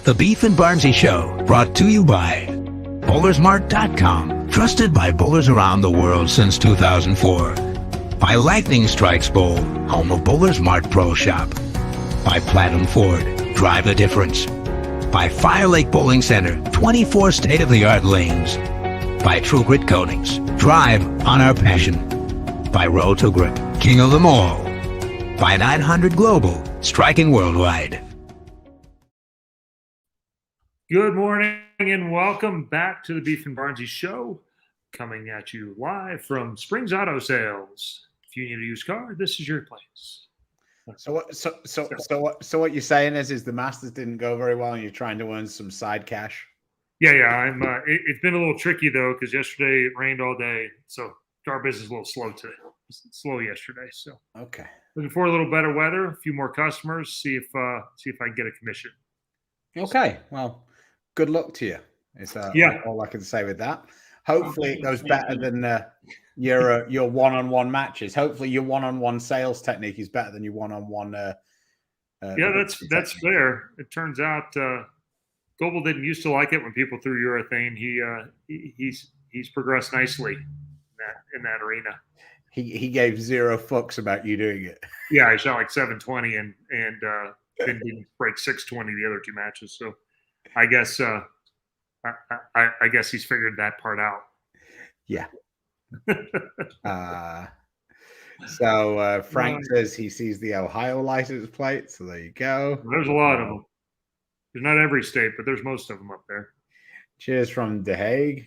The Beef and Barnzy Show, brought to you by Bowlersmart.com, trusted by bowlers around the world since 2004. By Lightning Strikes Bowl, home of Bowlers Mart Pro Shop. By Platinum Ford, drive the difference. By Fire Lake Bowling Center, 24 state-of-the-art lanes. By True Grit Coatings, drive on our passion. By Roll to Grip, king of them all. By 900 Global, striking worldwide. Good morning and welcome back to the Beef and Barnzy Show, coming at you live from Springs Auto Sales. If you need a used car, this is your place. So what you're saying is the Masters didn't go very well, and you're trying to earn some side cash. Yeah. I'm. It's been a little tricky though, because yesterday it rained all day, so our business is a little slow today. Slow yesterday, so okay. Looking for a little better weather, a few more customers, see if I can get a commission. Okay, well, good luck to you. Is all I can say with that. Hopefully, it goes better than your one-on-one matches. Hopefully, your one-on-one sales technique is better than your one-on-one. That's fair. It turns out Goebel didn't used to like it when people threw urethane. He's progressed nicely in that arena. He gave zero fucks about you doing it. Yeah, I shot like 720 and didn't break 620 the other two matches. So I guess I guess he's figured that part out. Yeah. So Frank says he sees the Ohio license plate. So there you go. There's a lot of them. There's not every state, but there's most of them up there. Cheers from The Hague.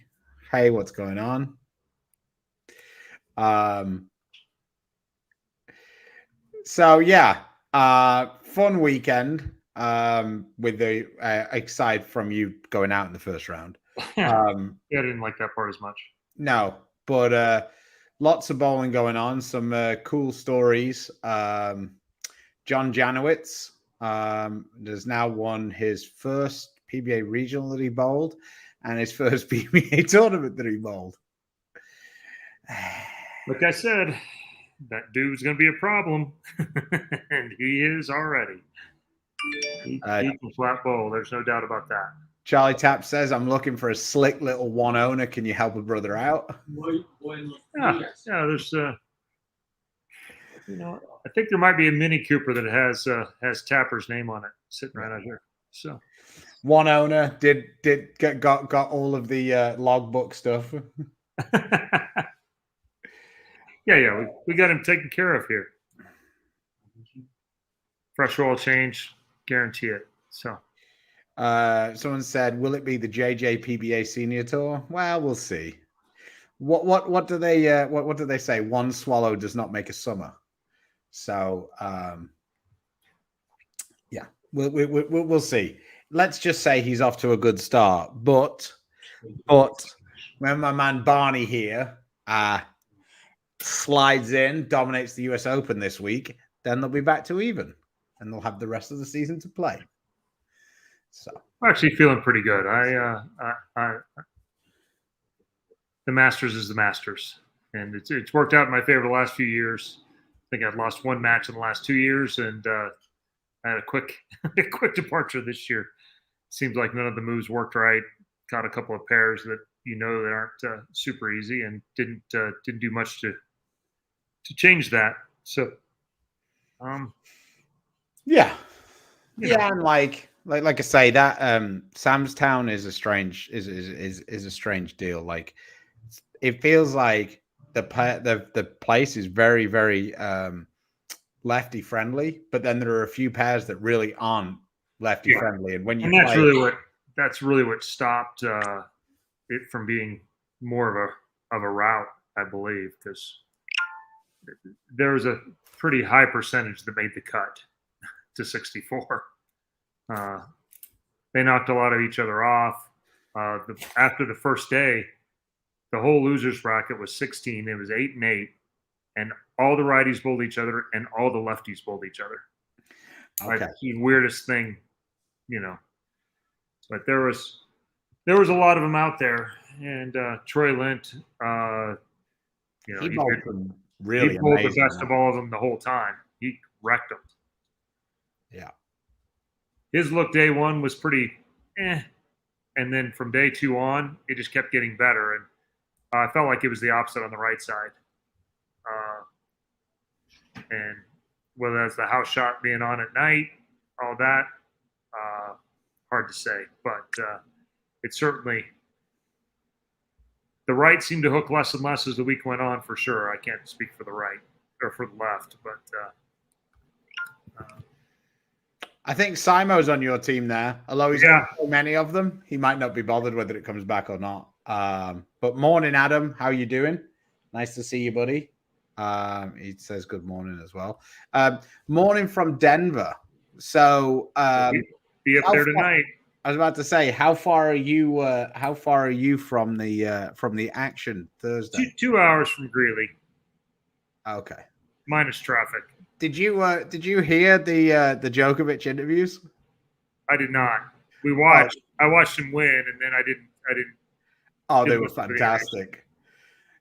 Hey, what's going on? So yeah, fun weekend. With the aside from you going out in the first round. I didn't like that part as much. No, but lots of bowling going on. Some cool stories. John Janowitz has now won his first PBA regional that he bowled, and his first PBA tournament that he bowled. Like I said, that dude's going to be a problem, and he is already. He can flat bowl. There's no doubt about that. Charlie Tapp says, I'm looking for a slick little one owner. Can you help a brother out? Yeah, there's I think there might be a Mini Cooper that has Tapper's name on it sitting right out here. So one owner got all of the logbook stuff. Yeah, we got him taken care of here. Fresh oil change, guarantee it. So, someone said, "Will it be the JJ PBA Senior Tour?" Well, we'll see. What do they what do they say? One swallow does not make a summer. So, yeah, we'll see. Let's just say he's off to a good start. But when my man Barney here slides in, dominates the US Open this week, then they'll be back to even, and they'll have the rest of the season to play. So I'm actually feeling pretty good. The Masters is the Masters, and it's worked out in my favor the last few years. I think I've lost one match in the last 2 years, and I had a quick departure this year. Seems like none of the moves worked right. Caught a couple of pairs that that aren't super easy, and didn't do much to change that. So, yeah, and like I say, that Samstown is a strange a strange deal. Like, it feels like the place is very, very lefty friendly, but then there are a few pairs that really aren't lefty friendly, and when you that's really what stopped it from being more of a route, I believe, because there was a pretty high percentage that made the cut to 64. They knocked a lot of each other off. After the first day, the whole losers bracket was 16. It was 8 and 8, and all the righties bowled each other, and all the lefties bowled each other. Okay. Like, the weirdest thing, But there was a lot of them out there, and Troy Lint, he bowled them really he pulled the best of all of them the whole time. He wrecked them. Yeah. His look day one was pretty And then from day 2 on, it just kept getting better. And I felt like it was the opposite on the right side. And whether that's the house shot being on at night, all that, hard to say. But it certainly, the right seemed to hook less and less as the week went on, for sure. I can't speak for the right or for the left, but I think Simo's on your team there. Although he's got so many of them, he might not be bothered whether it comes back or not. But morning, Adam. How you doing? Nice to see you, buddy. He says good morning as well. Morning from Denver. So be up there tonight. I was about to say, how far are you? How far are you from the action Thursday? 2 hours from Greeley. Okay. Minus traffic. Did you hear the Djokovic interviews? I did not. We watched. I watched him win, and then I didn't. Oh, they were fantastic.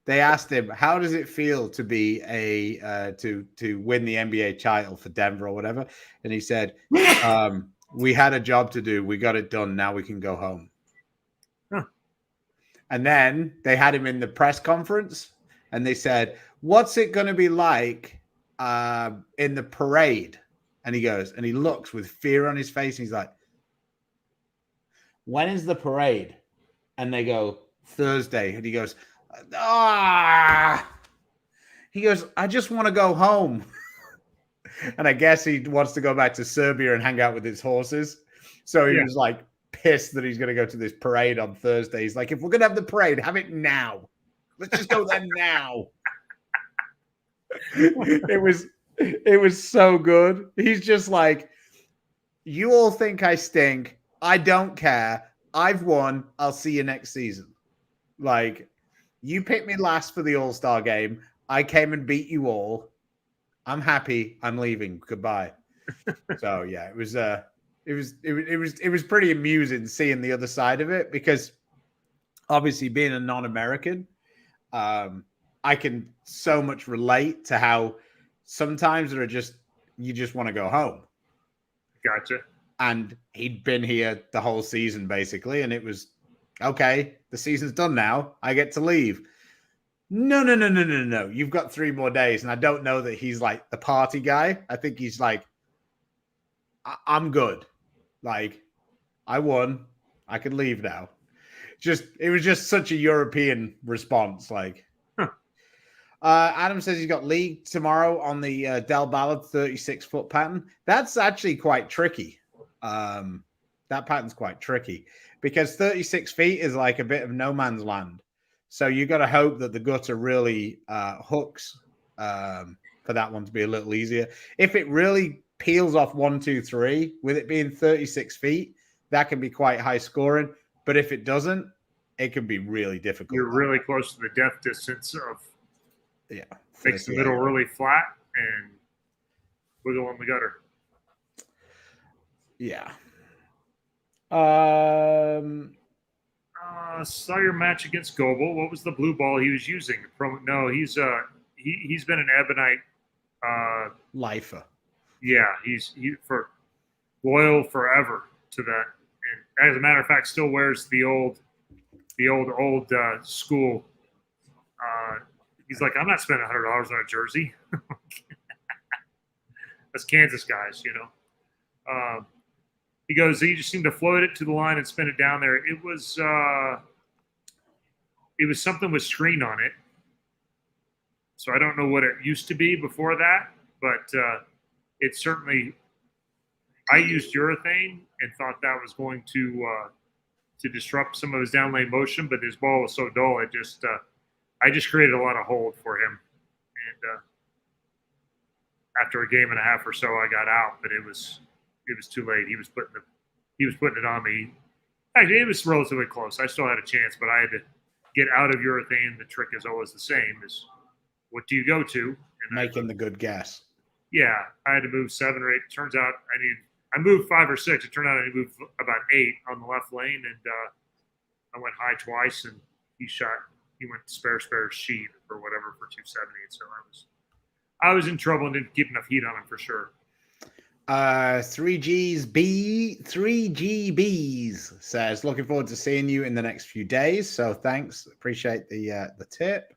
They asked him, "How does it feel to be to win the NBA title for Denver or whatever?" And he said, "We had a job to do. We got it done. Now we can go home." Huh. And then they had him in the press conference, and they said, "What's it going to be like in the parade?" And he goes, and he looks with fear on his face, and he's like, "When is the parade?" And they go, "Thursday." And he goes, he goes, "I just want to go home." And I guess he wants to go back to Serbia and hang out with his horses. So he was like pissed that he's going to go to this parade on Thursday. He's like, if we're going to have the parade, have it now. Let's just go there now. It was so good. He's just like, you all think I stink. I don't care. I've won. I'll see you next season. Like, you picked me last for the All-Star game. I came and beat you all. I'm happy. I'm leaving. Goodbye. So yeah, it was pretty amusing seeing the other side of it, because obviously being a non-American, I can so much relate to how sometimes you just want to go home. Gotcha. And he'd been here the whole season basically, and it was okay. The season's done now. I get to leave. No. You've got 3 more days. And I don't know that he's like the party guy. I think he's like, I'm good. Like, I won. I can leave now. It was just such a European response. Like, Adam says he's got league tomorrow on the Del Ballard 36-foot pattern. That's actually quite tricky. That pattern's quite tricky because 36 feet is like a bit of no man's land. So you got to hope that the gutter really hooks for that one to be a little easier. If it really peels off 1, 2, 3, with it being 36 feet, that can be quite high scoring. But if it doesn't, it can be really difficult. You're really close to the depth distance of makes the middle really flat and wiggle on the gutter. Yeah. Saw your match against Goebel. What was the blue ball he was using? He's been an Ebonite lifer. Yeah, he's loyal forever to that. And as a matter of fact, still wears the old school. He's like, I'm not spending $100 on a jersey. That's Kansas guys, you know. He goes, he just seemed to float it to the line and spin it down there. It was something with screen on it. So I don't know what it used to be before that, but it certainly, I used urethane and thought that was going to disrupt some of his down lane motion, but his ball was so dull, I just created a lot of hold for him. And after a game and a half or so, I got out, but it was too late. He was putting it on me. Actually, it was relatively close. I still had a chance, but I had to get out of urethane. The trick is always the same: is what do you go to? And making the good guess. Yeah, I had to move 7 or 8. It turns out I moved 5 or 6. It turned out I moved about 8 on the left lane, and I went high twice, and he went spare sheet or whatever for 270. So I was in trouble and didn't keep enough heat on him for sure. 3GBs says, looking forward to seeing you in the next few days. So thanks. Appreciate the tip.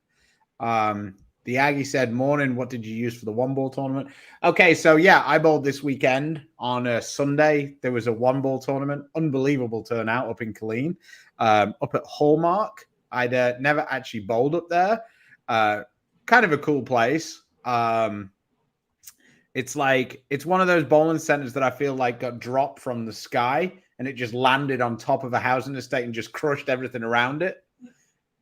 The Aggie said, morning, what did you use for the one ball tournament? Okay, so yeah, I bowled this weekend on a Sunday. There was a one ball tournament. Unbelievable turnout up in Killeen, up at Hallmark. I'd never actually bowled up there. Kind of a cool place. It's one of those bowling centers that I feel like got dropped from the sky and it just landed on top of a housing estate and just crushed everything around it.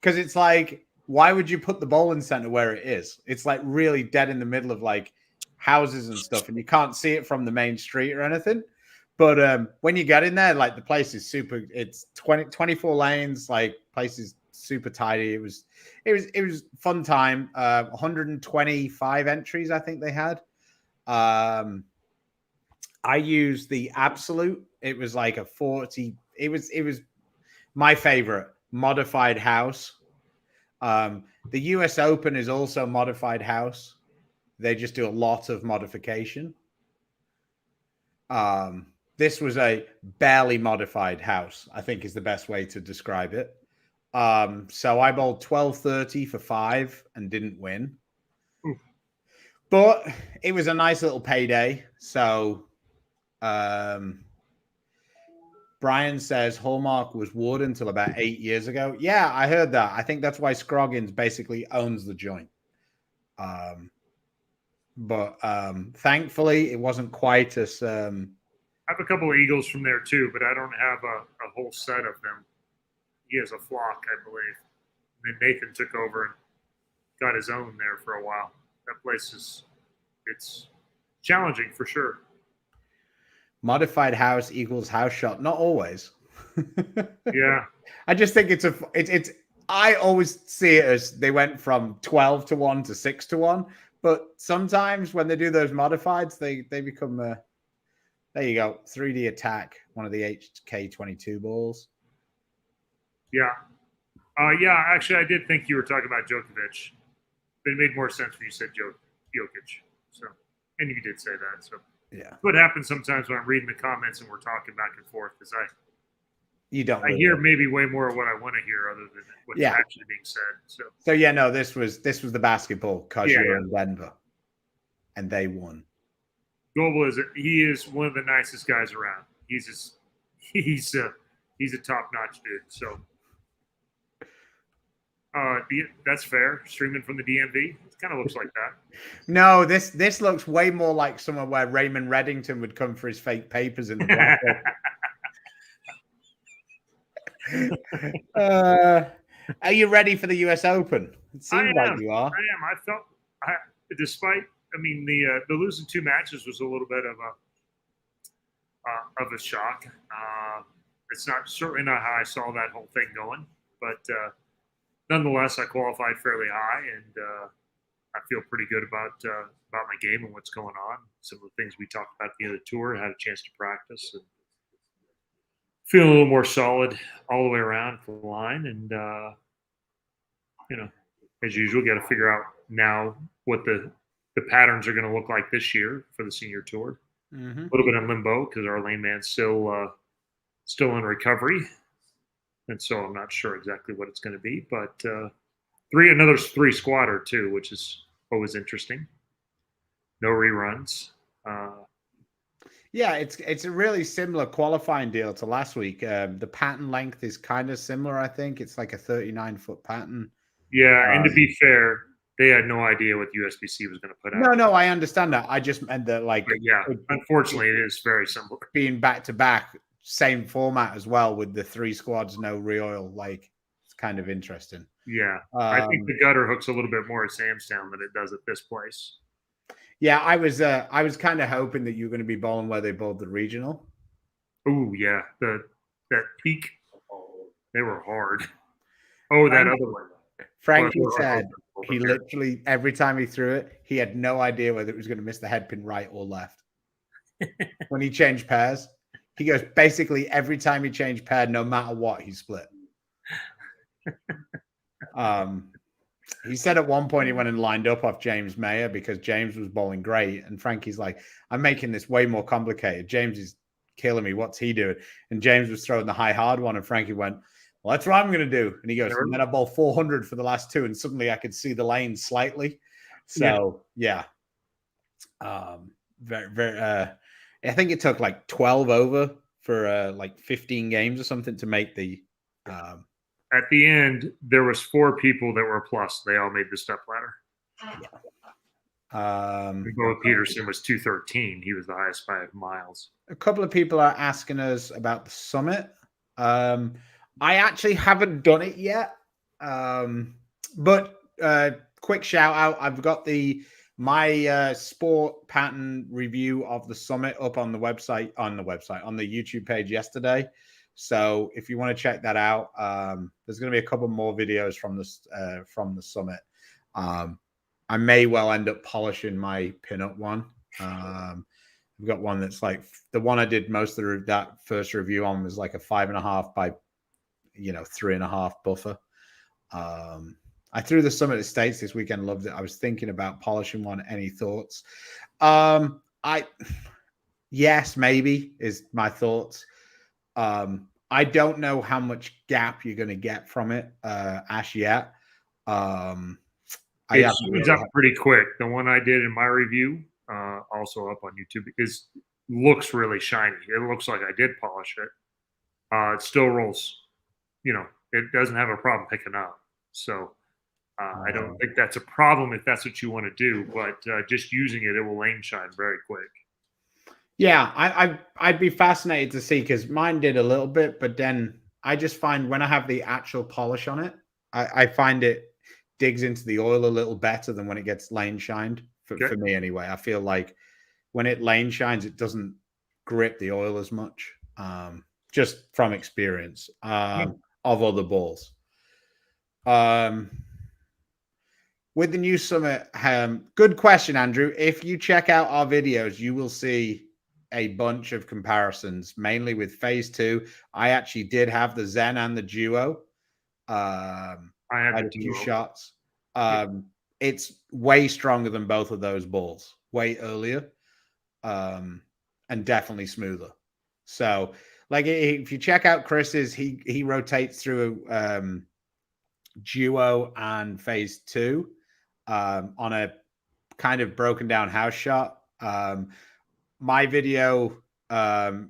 Because it's like, why would you put the bowling center where it is? It's like really dead in the middle of like houses and stuff, and you can't see it from the main street or anything. But when you get in there, like the place is super. It's 24 lanes. Like place is super tidy. It was fun time. 125 entries, I think they had. I used the absolute. It was like a 40. It was my favorite modified house. The US Open is also modified house. They just do a lot of modification. This was a barely modified house, I think is the best way to describe it. So I bowled 12-30 for 5 and didn't win. But it was a nice little payday. So Brian says Hallmark was wood until about 8 years ago. Yeah, I heard that. I think that's why Scroggins basically owns the joint. But thankfully, it wasn't quite as... I have a couple of Eagles from there too, but I don't have a whole set of them. He has a flock, I believe. And then Nathan took over and got his own there for a while. That place it's challenging for sure. Modified house equals house shot. Not always. Yeah. I just think it's I always see it as they went from 12-1 to 6-1. But sometimes when they do those modifieds, they become there you go. 3D attack, one of the HK22 balls. Yeah. Yeah, actually I did think you were talking about Djokovic. But it made more sense when you said Jokic. So, and you did say that. So yeah, what happens sometimes when I'm reading the comments and we're talking back and forth is I hear maybe way more of what I want to hear other than what's actually being said. So yeah, no, this was the basketball because you're in Denver, and they won. Global he is one of the nicest guys around. He's a top notch dude. So. That's fair. Streaming from the DMV, it kind of looks like that. No, this looks way more like somewhere where Raymond Reddington would come for his fake papers in the Black Are you ready for the US Open? It seems like you are. I am. Despite the losing 2 matches was a little bit of a shock. It's certainly not how I saw that whole thing going, but. Nonetheless, I qualified fairly high, and I feel pretty good about my game and what's going on. Some of the things we talked about at the end of the tour, had a chance to practice, and feel a little more solid all the way around for the line. And as usual, got to figure out now what the patterns are going to look like this year for the senior tour. Mm-hmm. A little bit in limbo because our lane man's still in recovery. And so I'm not sure exactly what it's going to be, but another 3 squatter too, which is always interesting. No reruns. Yeah, it's a really similar qualifying deal to last week. The pattern length is kind of similar, I think. It's like a 39-foot pattern. Yeah, and to be fair, they had no idea what USBC was going to put out. No, I understand that. I just meant that, unfortunately, it is very similar. Being back-to-back, same format as well with the 3 squads, no re-oil. It's kind of interesting. Yeah, I think the gutter hooks a little bit more at Samstown than it does at this place. Yeah, I was kind of hoping that you were going to be bowling where they bowled the regional. Oh yeah, that peak, they were hard. Oh, that other one. Frankie said he literally every time he threw it, he had no idea whether it was going to miss the headpin right or left. When he changed pairs. He goes, basically every time he changed pair, no matter what, he split. He said at one point he went and lined up off James Mayer because James was bowling great. And Frankie's like, I'm making this way more complicated. James is killing me. What's he doing? And James was throwing the high hard one. And Frankie went, well, that's what I'm going to do. And he goes, and then I bowled 400 for the last two. And suddenly I could see the lane slightly. So, yeah. Very, very, I think it took like 12 over for like 15 games or something to make the. At the end, there was 4 people that were plus. They all made the step ladder. Bo Peterson was 213. He was the highest by miles. A couple of people are asking us about the summit. I actually haven't done it yet. But quick shout out. I've got my sport pattern review of the summit up on the website, on the YouTube page yesterday. So if you want to check that out, there's going to be a couple more videos from the summit. I may well end up polishing my pinup one. I've got one that's like the one I did most of that first review on was like a 5.5 by 3.5 buffer. I threw the Summit Estates this weekend. Loved it. I was thinking about polishing one. Any thoughts? Yes, maybe is my thoughts. I don't know how much gap you're going to get from it, Ash, yet. It speeds up pretty quick. The one I did in my review, also up on YouTube, looks really shiny. It looks like I did polish it. It still rolls. It doesn't have a problem picking up. So I don't think that's a problem if that's what you want to do. But just using it will lane shine very quick. Yeah, I'd be fascinated to see because mine did a little bit, but then I just find when I have the actual polish on it, I find it digs into the oil a little better than when it gets lane shined for me anyway. I feel like when it lane shines, it doesn't grip the oil as much, just from experience of other balls. With the new summit, good question, Andrew. If you check out our videos, you will see a bunch of comparisons, mainly with phase 2. I actually did have the Zen and the Duo. I had a few shots. It's way stronger than both of those balls, way earlier, and definitely smoother. So, like, if you check out Chris's, he rotates through Duo and phase 2 on a kind of broken down house shot. My video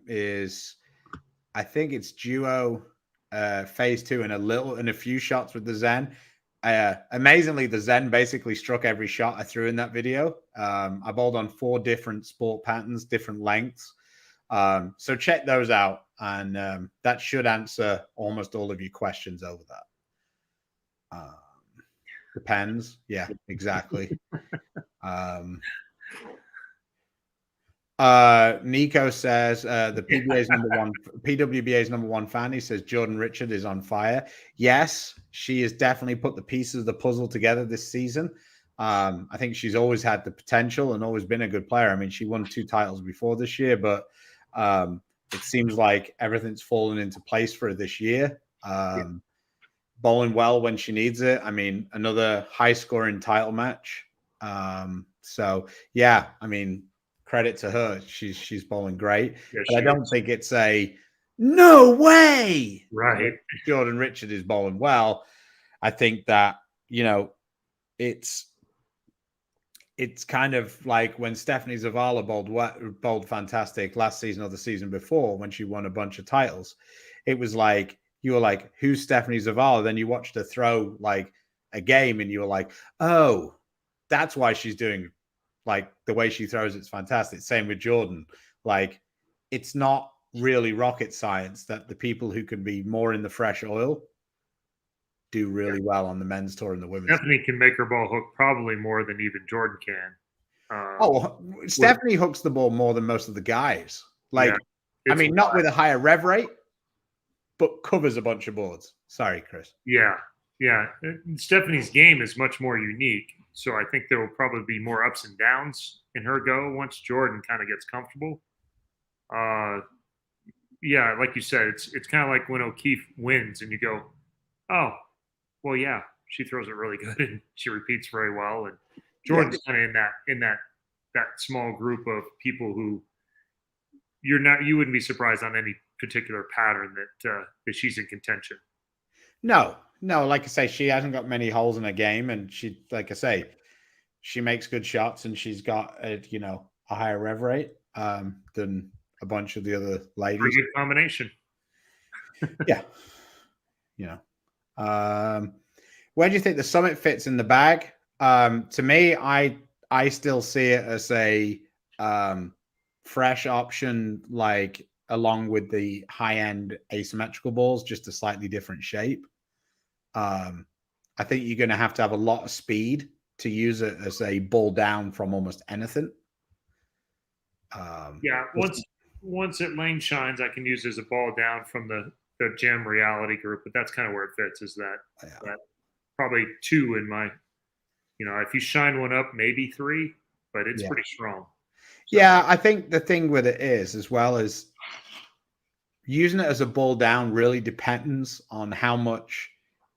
is, I think it's Duo phase 2 and a few shots with the Zen. Amazingly, the Zen basically struck every shot I threw in that video. I bowled on 4 different sport patterns, different lengths. So check those out, and that should answer almost all of your questions over that. Depends. Yeah, exactly. Nico says the PWBA's number one fan. He says Jordan Richard is on fire. Yes, she has definitely put the pieces of the puzzle together this season. I think she's always had the potential and always been a good player. I mean, she won 2 titles before this year, but it seems like everything's fallen into place for her this year. Bowling well when she needs it. I mean, another high-scoring title match. So yeah, I mean, credit to her. She's bowling great. Yeah, but I don't think it's a no way. Right. Jordan Richard is bowling well. I think that, it's kind of like when Stephanie Zavala bowled fantastic last season or the season before when she won a bunch of titles. It was like, you were like, who's Stephanie Zavala? Then you watched her throw like a game and you were like, oh, that's why she's doing like the way she throws. It's fantastic. Same with Jordan. Like, it's not really rocket science that the people who can be more in the fresh oil do really well on the men's tour and the women's. Stephanie can make her ball hook probably more than even Jordan can. Stephanie hooks the ball more than most of the guys. Like, I mean, not with a higher rev rate, but covers a bunch of boards. Sorry, Chris. Yeah. Stephanie's game is much more unique. So I think there will probably be more ups and downs in her go once Jordan kind of gets comfortable. Yeah, like you said, it's kind of like when O'Keefe wins and you go, oh, well, yeah, She throws it really good, and she repeats very well. And Jordan's kind of in that small group of people who you wouldn't be surprised on any particular pattern that she's in contention. No, like I say, she hasn't got many holes in her game, and she, like I say, she makes good shots, and she's got a higher rev rate than a bunch of the other ladies. Pretty good combination. Yeah. Where do you think the Summit fits in the bag? To me, I still see it as a fresh option, like along with the high-end asymmetrical balls, just a slightly different shape. I think you're going to have a lot of speed to use it as a ball down from almost anything. Once it lane shines, I can use it as a ball down from the gem reality group, but that's kind of where it fits. Is that probably 2 in my, if you shine one up, maybe 3, but it's pretty strong. So, yeah, I think the thing with it is, as well as using it as a ball down, really depends on how much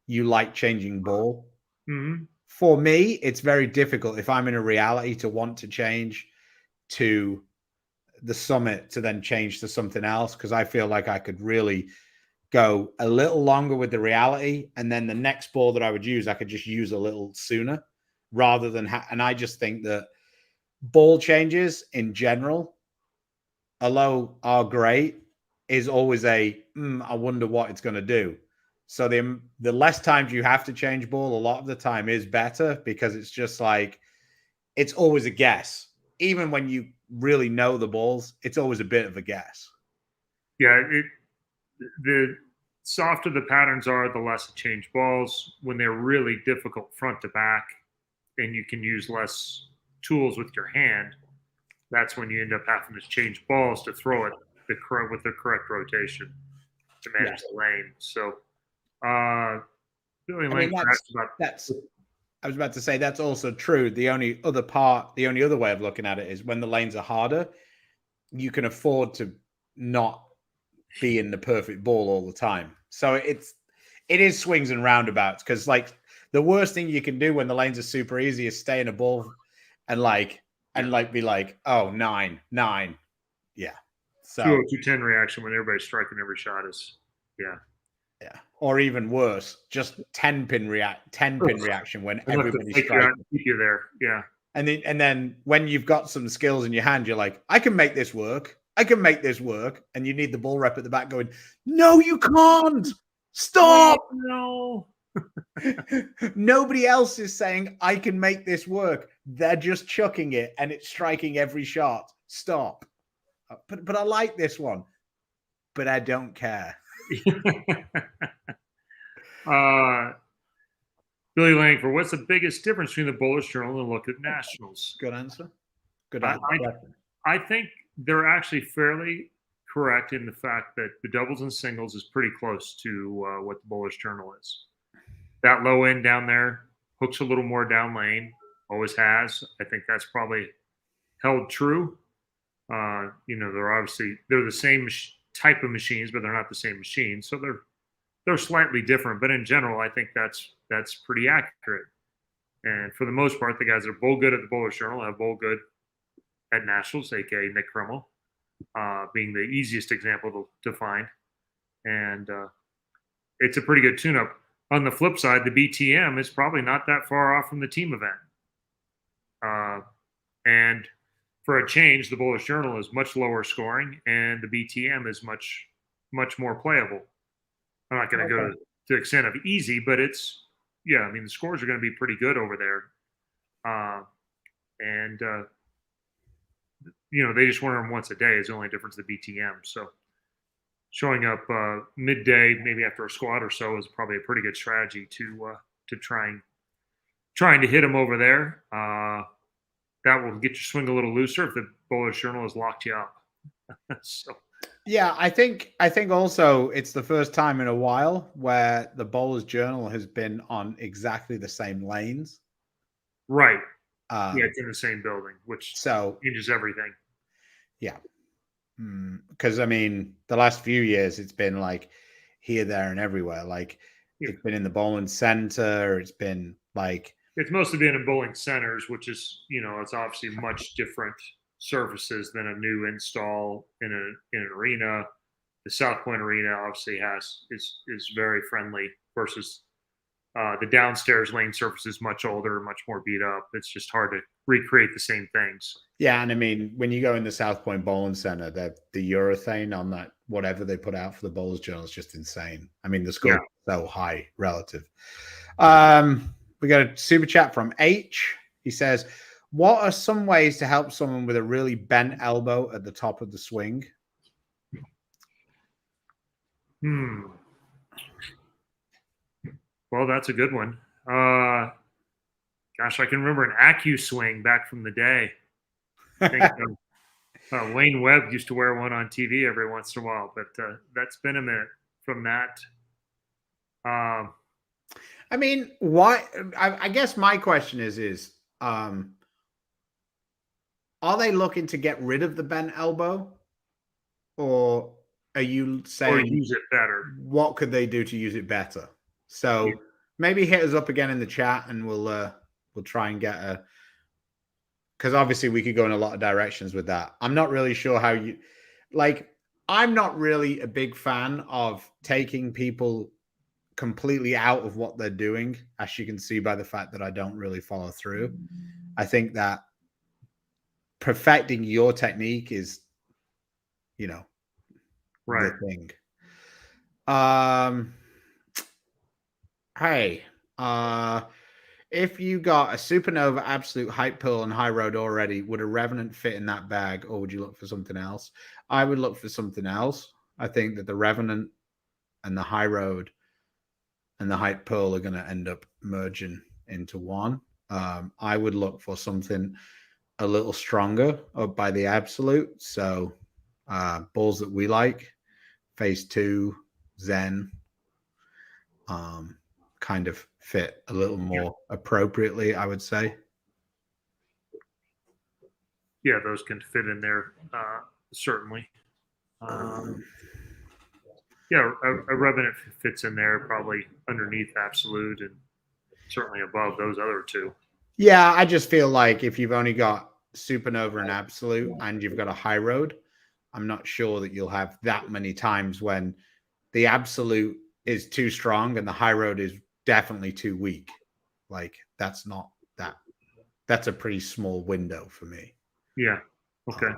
you like changing ball. Mm-hmm. For me, it's very difficult if I'm in a reality to want to change to the Summit to then change to something else, because I feel like I could really go a little longer with the reality, and then the next ball that I would use, I could just use a little sooner rather than and I just think that ball changes in general, although are great, is always I wonder what it's going to do. So the less times you have to change ball, a lot of the time is better, because it's just like, it's always a guess. Even when you really know the balls, it's always a bit of a guess. Yeah, the softer the patterns are, the less change balls. When they're really difficult front to back, and you can use less tools with your hand, that's when you end up having to change balls to throw it with the correct rotation to manage the lane. So, Billy Lane I was about to say that's also true. The only other way of looking at it is when the lanes are harder, you can afford to not be in the perfect ball all the time. So it is swings and roundabouts, because like the worst thing you can do when the lanes are super easy is stay in a ball and be like, oh, 9. Yeah. So 202-10 reaction when everybody's striking every shot is yeah. Or even worse, just 10-pin reaction when everybody's striking. Keep you there. Yeah. And then when you've got some skills in your hand, you're like, I can make this work. And you need the ball rep at the back going, no, you can't. Stop. No. Nobody else is saying, I can make this work. They're just chucking it and it's striking every shot. Stop. But I like this one. But I don't care. Billy Langford, what's the biggest difference between the Bowler's Journal and the Look at Nationals? Good answer. I think they're actually fairly correct in the fact that the doubles and singles is pretty close to what the Bowler's Journal is. That low end down there hooks a little more down lane, always has. I think that's probably held true. They're the same type of machines, but they're not the same machines, so they're slightly different. But in general, I think that's pretty accurate. And for the most part, the guys that are bowl good at the Bowler's Journal have bowl good at Nationals, aka Nick Krimmel, being the easiest example to find. And it's a pretty good tune-up. On the flip side, the BTM is probably not that far off from the team event. And for a change, the Bowler's Journal is much lower scoring, and the BTM is much, much more playable. I'm not going to go to the extent of easy, but the scores are going to be pretty good over there. They just run them once a day is the only difference the BTM. So showing up midday, maybe after a squat or so, is probably a pretty good strategy to trying to hit them over there. That will get your swing a little looser if the Bowler's Journal has locked you up. So. Yeah, I think also it's the first time in a while where the Bowler's Journal has been on exactly the same lanes. Right. It's in the same building, which changes everything. Yeah. Because, the last few years, it's been like here, there, and everywhere. Like It's been in the bowling center. It's been like it's mostly been in bowling centers, which is it's obviously much different surfaces than a new install in an arena. The South Point Arena obviously is very friendly versus the downstairs lane surface is much older, much more beat up. It's just hard to recreate the same things. Yeah, and I mean, when you go in the South Point Bowling Center, the urethane on that, whatever they put out for the Bowlers Journal is just insane. I mean, the score is so high relative. We got a super chat from H. He says, what are some ways to help someone with a really bent elbow at the top of the swing? Well, that's a good one. Gosh, I can remember an Acu swing back from the day. I think Wayne Webb used to wear one on TV every once in a while, but that's been a minute from that. I mean, why? I guess my question is are they looking to get rid of the bent elbow, or are you saying or use it better? What could they do to use it better? So maybe hit us up again in the chat, and we'll try and get a. Because obviously we could go in a lot of directions with that. I'm not really sure how you I'm not really a big fan of taking people completely out of what they're doing, as you can see by the fact that I don't really follow through. I think that perfecting your technique is, right. the thing. Hey, if you got a Supernova, Absolute, Hype Pearl, and High Road already, would a Revenant fit in that bag, or would you look for something else? I would look for something else. I think that the Revenant and the High Road and the Hype Pearl are going to end up merging into one. I would look for something a little stronger up by the Absolute. So balls that we like, Phase 2, Zen, kind of fit a little more appropriately, I would say. Yeah, those can fit in there, certainly. Yeah, a Revenant fits in there, probably underneath Absolute and certainly above those other two. Yeah, I just feel like if you've only got Supernova and Absolute and you've got a High Road, I'm not sure that you'll have that many times when the Absolute is too strong and the High Road is definitely too weak. Like, that's not that. That's a pretty small window for me. Yeah. Okay.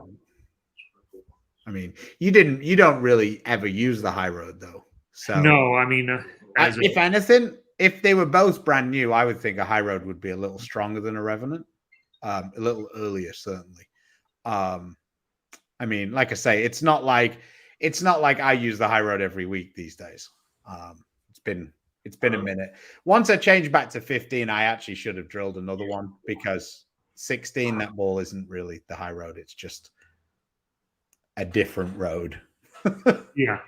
I mean, you don't really ever use the High Road though. So no, I mean, if anything, if they were both brand new, I would think a High Road would be a little stronger than a Revenant, a little earlier certainly. I mean, like I say, it's not like I use the High Road every week these days. It's been a minute. Once I changed back to 15, I actually should have drilled another one, because 16, that ball isn't really the High Road. It's just a different road. Yeah.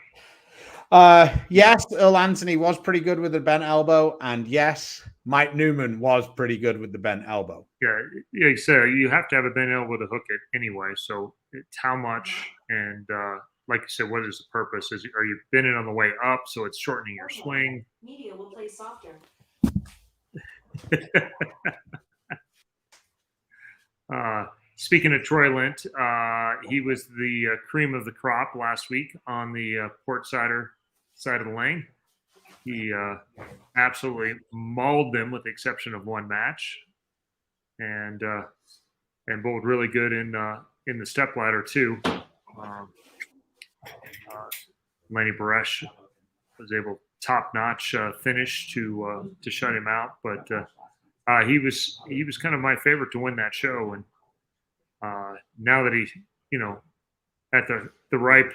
Yes, Earl Anthony was pretty good with the bent elbow, and yes, Mike Newman was pretty good with the bent elbow. Yeah, so you have to have a bent elbow to hook it anyway. So it's how much, and like you said, what is the purpose? Are you bending on the way up, so it's shortening your swing? Media will play softer. Speaking of Troy Lint, he was the cream of the crop last week on the port side of the lane. He absolutely mauled them, with the exception of one match, and bowled really good in the step ladder too. Lenny Baresh was able top-notch finish to shut him out, but he was kind of my favorite to win that show. And now that he, at the ripe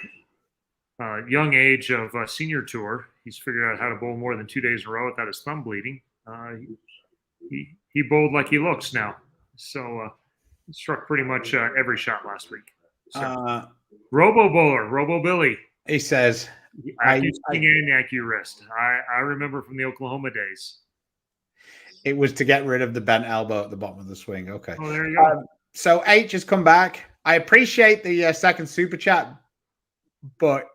young age of senior tour, he's figured out how to bowl more than 2 days in a row without his thumb bleeding. He bowled like he looks now. So he struck pretty much every shot last week. So, Robo Bowler, Robo Billy. He says, Acu swing and Acu wrist. I remember from the Oklahoma days. It was to get rid of the bent elbow at the bottom of the swing. Okay. Oh, there you go. So H has come back. I appreciate the second super chat, but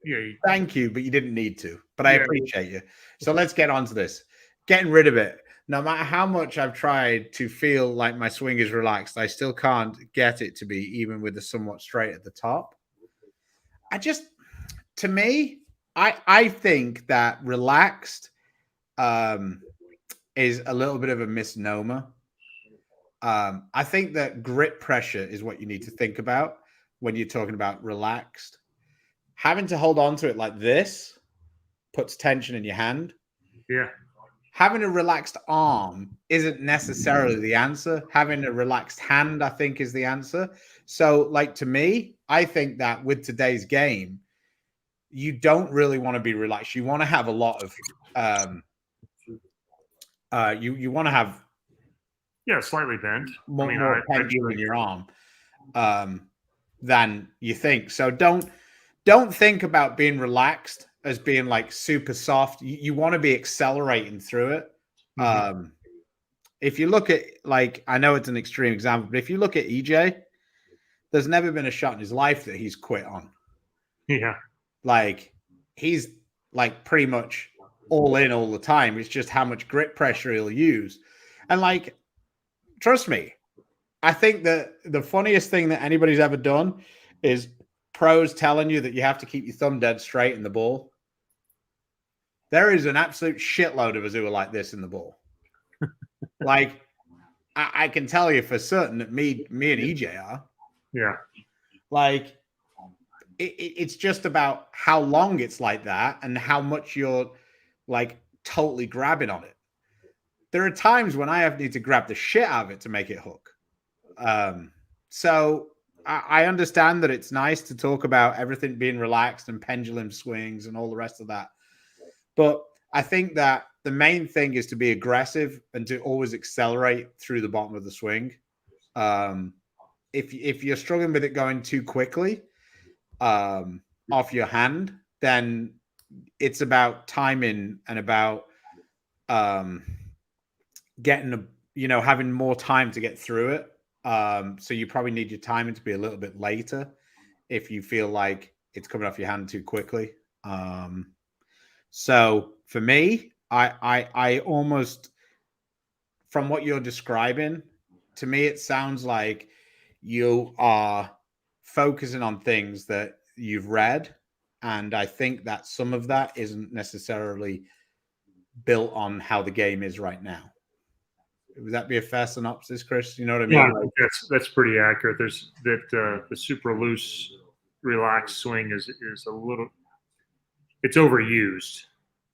Yeah. Thank you, but you didn't need to. But I appreciate you. So let's get on to this. Getting rid of it. No matter how much I've tried to feel like my swing is relaxed, I still can't get it to be, even with the somewhat straight at the top. To me, I think that relaxed is a little bit of a misnomer. I think that grip pressure is what you need to think about when you're talking about relaxed. Having to hold on to it like this puts tension in your hand. Yeah. Having a relaxed arm isn't necessarily the answer. Having a relaxed hand, I think, is the answer. So, like, to me, I think that with today's game, you don't really want to be relaxed. You want to have a lot of you want to have slightly bent. more tension in your arm than you think. So don't think about being relaxed as being like super soft. You want to be accelerating through it. Mm-hmm. If you look at, like, I know it's an extreme example, but if you look at EJ, there's never been a shot in his life that he's quit on. Yeah. Like, he's like pretty much all in all the time. It's just how much grip pressure he'll use. And like, trust me, I think that the funniest thing that anybody's ever done is pros telling you that you have to keep your thumb dead straight in the ball. There is an absolute shitload of us who are like this in the ball. Like, I can tell you for certain that me and EJ are. Yeah. Like, it's just about how long it's like that and how much you're like totally grabbing on it. There are times when I need to grab the shit out of it to make it hook. So I understand that it's nice to talk about everything being relaxed and pendulum swings and all the rest of that. But I think that the main thing is to be aggressive and to always accelerate through the bottom of the swing. If you're struggling with it going too quickly off your hand, then it's about timing and about having more time to get through it. So you probably need your timing to be a little bit later if you feel like it's coming off your hand too quickly. So for me, I almost, from what you're describing, to me, it sounds like you are focusing on things that you've read. And I think that some of that isn't necessarily built on how the game is right now. Would that be a fair synopsis, Chris? You know what I mean? Yeah, that's pretty accurate. There's that the super loose, relaxed swing is a little, it's overused.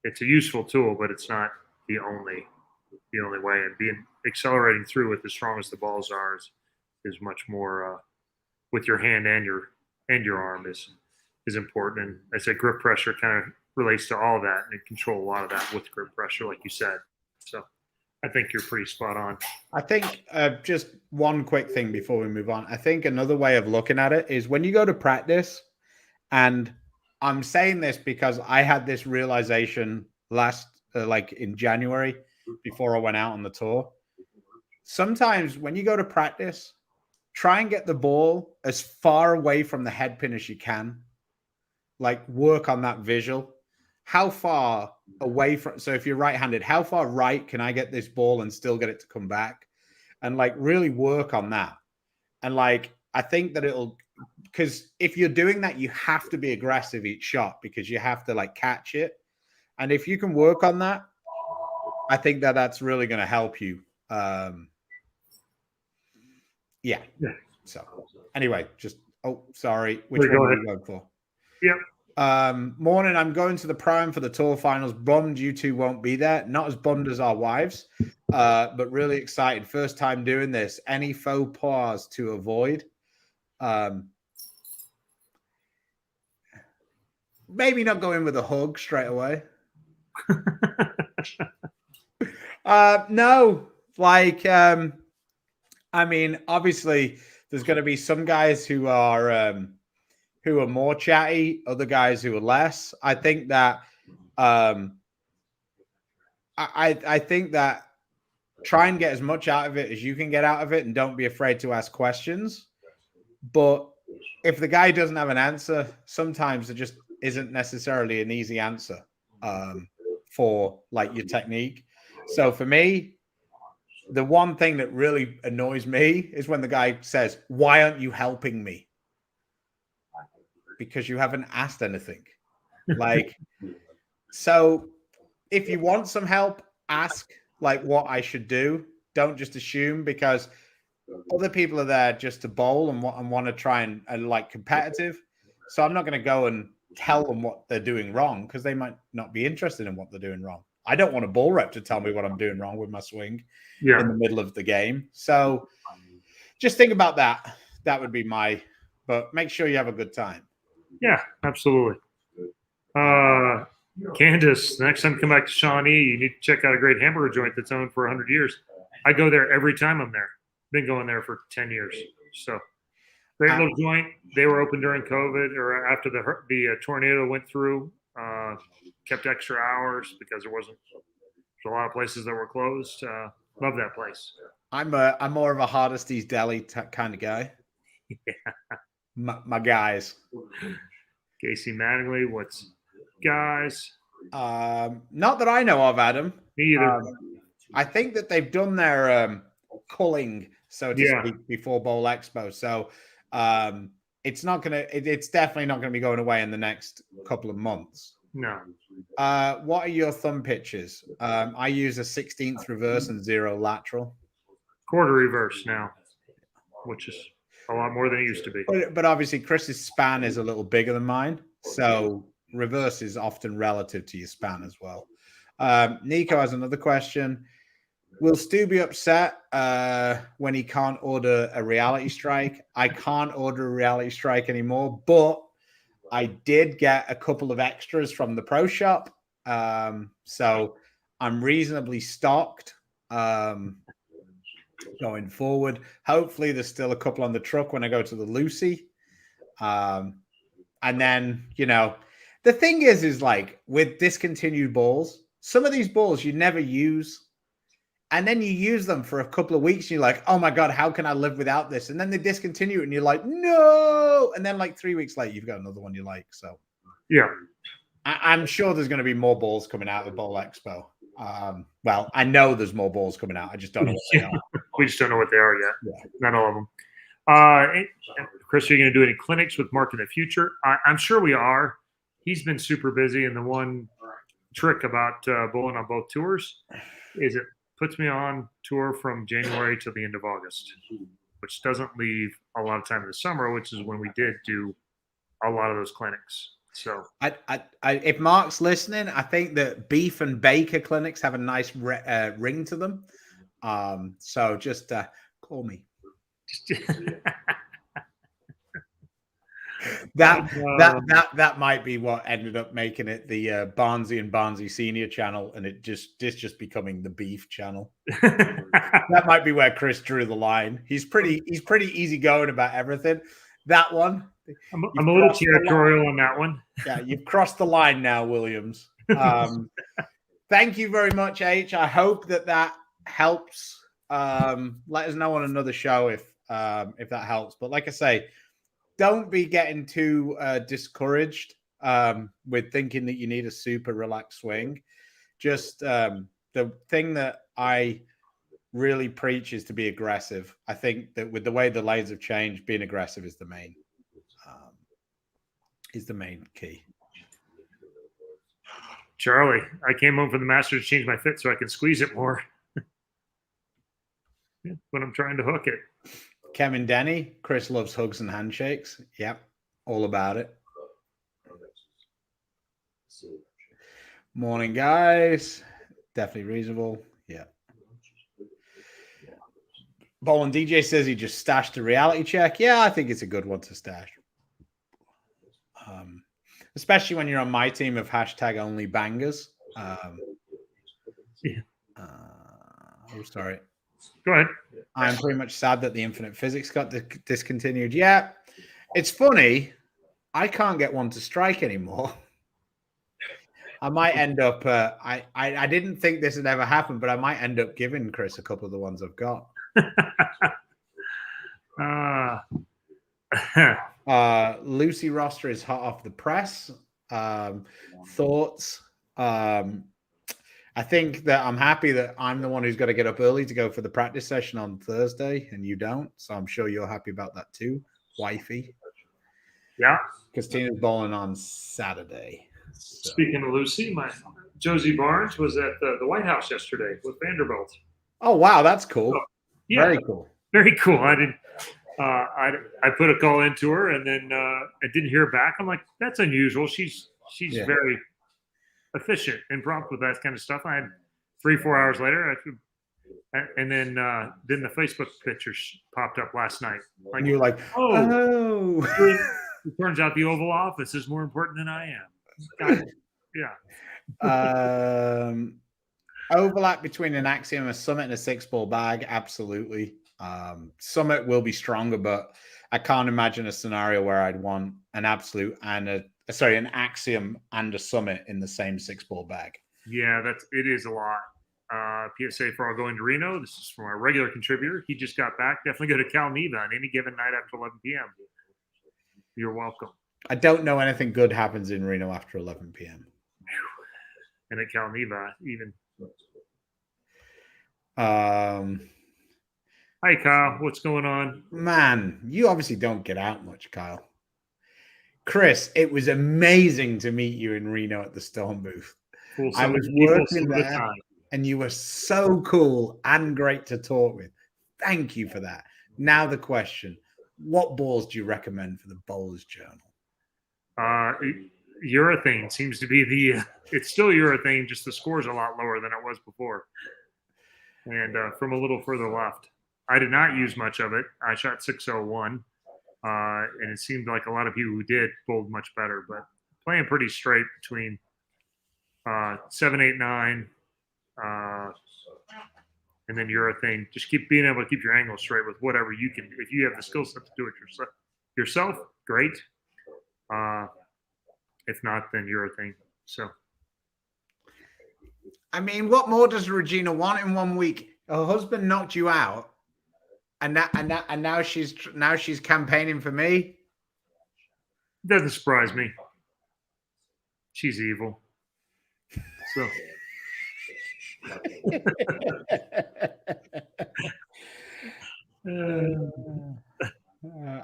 It's a useful tool, but it's not the only way. And being accelerating through it as strong as the balls are is much more with your hand and your arm is important. And I said grip pressure kind of relates to all that and control a lot of that with grip pressure, like you said. So I think you're pretty spot on. I think just one quick thing before we move on. I think another way of looking at it is when you go to practice, and I'm saying this because I had this realization like in January before I went out on the tour. Sometimes when you go to practice, try and get the ball as far away from the head pin as you can. Like, work on that visual. How far away from, so if you're right-handed, how far right can I get this ball and still get it to come back? And like really work on that. And like, I think that because if you're doing that, you have to be aggressive each shot because you have to like catch it. And if you can work on that, I think that that's really going to help you. Yeah. So anyway, sorry. Which one are you going for? Yep. Morning, I'm going to the Prime for the Tour Finals. Bummed you two won't be there. Not as bummed as our wives, but really excited. First time doing this. Any faux pas to avoid? Maybe not go in with a hug straight away. No, like, I mean, obviously, there's going to be some guys who are more chatty, other guys who are less. I think that I think that try and get as much out of it as you can get out of it, and don't be afraid to ask questions. But if the guy doesn't have an answer, sometimes isn't necessarily an easy answer for like your technique. So for me, the one thing that really annoys me is when the guy says, "Why aren't you helping me?" Because you haven't asked anything. Like, so if you want some help, ask like what I should do. Don't just assume, because other people are there just to bowl and want to try and like competitive. So I'm not going to go and tell them what they're doing wrong, because they might not be interested in what they're doing wrong. I don't want a ball rep to tell me what I'm doing wrong with my swing in the middle of the game. So just think about that. That would be but make sure you have a good time. Yeah, absolutely. Candace, next time you come back to Shawnee, you need to check out a great hamburger joint that's owned for 100 years. I go there every time I'm there. Been going there for 10 years. So great little joint. They were open during COVID or after the tornado went through. Kept extra hours because there's a lot of places that were closed. Love that place. I'm more of a Hardesty's Deli kind of guy. Yeah. My guys. Casey Mattingly, what's guys? Not that I know of, Adam. Me either. I think that they've done their culling, so to speak, before Bowl Expo. So it's definitely not going to be going away in the next couple of months. No. What are your thumb pitches? I use a 16th reverse and 0 lateral. Quarter reverse now, which is a lot more than it used to be. But obviously, Chris's span is a little bigger than mine, so reverse is often relative to your span as well. Nico has another question. Will Stu be upset when he can't order a reality strike? I can't order a reality strike anymore, but I did get a couple of extras from the pro shop. So I'm reasonably stocked going forward. Hopefully there's still a couple on the truck when I go to the Lucy. And then, the thing is like with discontinued balls, some of these balls you never use. And then you use them for a couple of weeks and you're like, oh my God, how can I live without this? And then they discontinue it and you're like, no. And then like 3 weeks later, you've got another one you like. So yeah, I'm sure there's going to be more balls coming out of Bowl Expo. Well, I know there's more balls coming out. I just don't know what they are. We just don't know what they are yet. Yeah. Not all of them. Chris, are you going to do any clinics with Mark in the future? I'm sure we are. He's been super busy. And the one trick about bowling on both tours is it puts me on tour from January to the end of August, which doesn't leave a lot of time in the summer, which is when we did do a lot of those clinics. So if Mark's listening, I think that beef and baker clinics have a nice ring to them. So just call me. That might be what ended up making it the Barnzy and Barnzy Senior channel, and this just becoming the beef channel. That might be where Chris drew the line. He's pretty easygoing about everything. That one, I'm a little territorial on that one. Yeah, you've crossed the line now, Williams. Thank you very much, H. I hope that helps. Let us know on another show if that helps. But like I say, don't be getting too discouraged with thinking that you need a super relaxed swing. Just the thing that I really preach is to be aggressive. I think that with the way the lanes have changed, being aggressive is the main key. Charlie, I came home from the Masters to change my fit so I can squeeze it more. When I'm trying to hook it. Kevin Denny, Chris loves hugs and handshakes. Yep, all about it. Morning, guys. Definitely reasonable. Yeah. Bowling DJ says he just stashed a reality check. Yeah, I think it's a good one to stash. Especially when you're on my team of #only bangers. Oh, sorry. Go ahead. I'm pretty much sad that the infinite physics got discontinued. Yeah, it's funny. I can't get one to strike anymore. I might end up. I didn't think this would ever happen, but I might end up giving Chris a couple of the ones I've got. Lucy roster is hot off the press. thoughts. I think that I'm happy that I'm the one who's got to get up early to go for the practice session on Thursday, and you don't. So I'm sure you're happy about that too, wifey. Yeah. Because Tina's bowling on Saturday. So. Speaking of Lucy, my Josie Barnes was at the White House yesterday with Vanderbilt. Oh wow, that's cool. Oh, yeah, very cool. Very cool. I didn't. I put a call into her and then I didn't hear back. I'm like, that's unusual. She's very efficient and prompt with that kind of stuff. I had 3-4 hours later, and then the Facebook pictures popped up last night. Like, you're like, oh. It turns out the Oval Office is more important than I am. Yeah. Overlap between an Axiom, a Summit, and a 6-ball bag. Absolutely. Summit will be stronger, but I can't imagine a scenario where I'd want an Absolute and an Axiom and a Summit in the same 6-ball bag. Yeah, it is a lot. PSA for all going to Reno. This is from our regular contributor. He just got back. Definitely go to Cal Neva on any given night after 11 p.m. You're welcome. I don't know anything good happens in Reno after 11 p.m. And at Cal Neva, even. Hi, Kyle. What's going on? Man, you obviously don't get out much, Kyle. Chris, it was amazing to meet you in Reno at the Stone booth. Cool. I was working there, and you were so cool and great to talk with. Thank you for that. Now the question, what balls do you recommend for the Bowler's Journal? Urethane seems to be it's still urethane, just the score's a lot lower than it was before. And from a little further left. I did not use much of it. I shot 601, and it seemed like a lot of people who did bowled much better, but playing pretty straight between 7, 8, 9, and then urethane. Just keep being able to keep your angle straight with whatever you can. If you have the skill set to do it yourself, great. If not, then urethane. So, I mean, what more does Regina want in 1 week? Her husband knocked you out, and now she's campaigning for me. Doesn't surprise me. She's evil. So.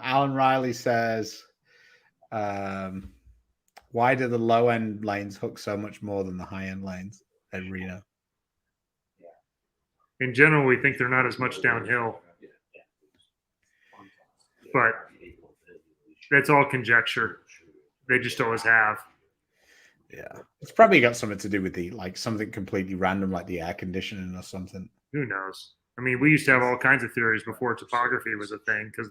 Alan Riley says, why do the low end lanes hook so much more than the high end lanes at Reno? In general, we think they're not as much downhill, but that's all conjecture. They just always have. Yeah, it's probably got something to do with something completely random, like the air conditioning or something. Who knows? I mean, we used to have all kinds of theories before topography was a thing, because